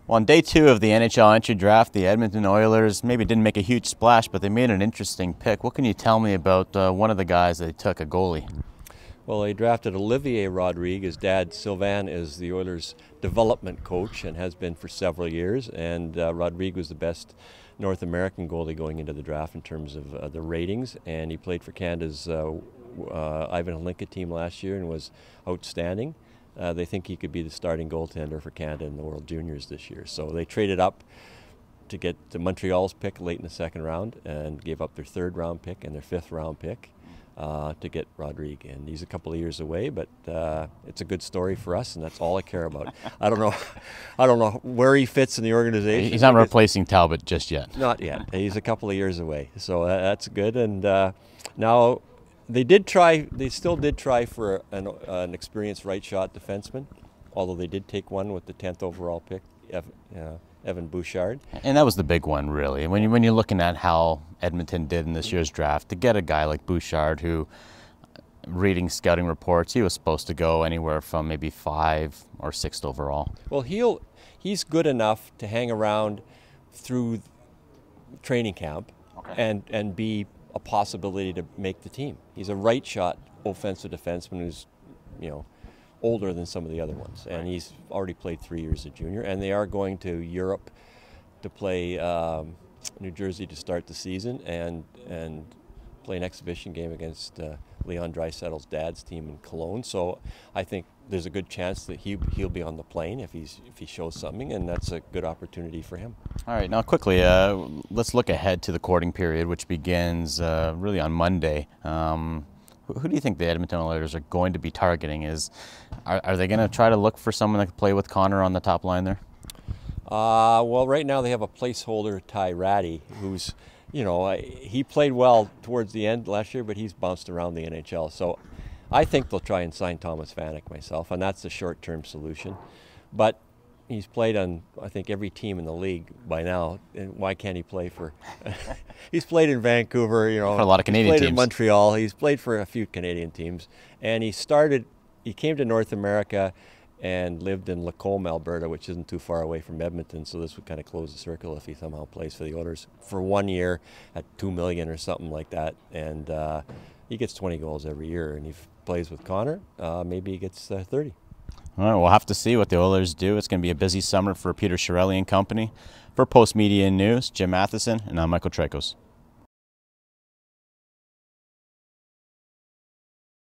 Well, on day 2 of the NHL entry draft, the Edmonton Oilers maybe didn't make a huge splash, but they made an interesting pick. What can you tell me about one of the guys they took, a goalie? Well, they drafted Olivier Rodrigue. His dad, Sylvain, is the Oilers' development coach and has been for several years. And Rodrigue was the best North American goalie going into the draft in terms of the ratings. And he played for Canada's Ivan Hlinka team last year and was outstanding. They think he could be the starting goaltender for Canada in the World Juniors this year. So they traded up to get the Montreal's pick late in the second round and gave up their 3rd round pick and their 5th round pick to get Rodrigue. And he's a couple of years away, but it's a good story for us, and that's all I care about. I don't know where he fits in the organization. He's not replacing Talbot just yet. Not yet. He's a couple of years away, so that's good. And now they still did try for an experienced right shot defenseman, although they did take one with the 10th overall pick, Evan Bouchard. And that was the big one, really. When you're looking at how Edmonton did in this year's draft, to get a guy like Bouchard, who, reading scouting reports, he was supposed to go anywhere from maybe 5th or 6th overall. Well, he's good enough to hang around through training camp, okay, and be a possibility to make the team. He's a right shot offensive defenseman who's, older than some of the other ones, and he's already played 3 years as a junior. And they are going to Europe to play New Jersey to start the season and play an exhibition game against Leon Draisaitl's dad's team in Cologne. So I think there's a good chance that he'll be on the plane if he shows something, and that's a good opportunity for him. All right, now quickly, let's look ahead to the courting period, which begins really on Monday. Who do you think the Edmonton Oilers are going to be targeting? Are they going to try to look for someone that can play with Connor on the top line there? Well, right now they have a placeholder, Ty Ratty, who's, he played well towards the end last year, but he's bounced around the NHL. So I think they'll try and sign Thomas Vanek myself, and that's the short-term solution. But he's played on, I think, every team in the league by now, and why can't he play for... He's played in Vancouver, for a lot of Canadian teams. He's played in Montreal, he's played for a few Canadian teams, and he came to North America and lived in Lacombe, Alberta, which isn't too far away from Edmonton, so this would kind of close the circle if he somehow plays for the Oilers for 1 year at $2 million or something like that, and he gets 20 goals every year, and he plays with Connor, maybe he gets 30. All right, we'll have to see what the Oilers do. It's going to be a busy summer for Peter Chiarelli and company. For Post Media News, Jim Matheson, and I'm Michael Tricos.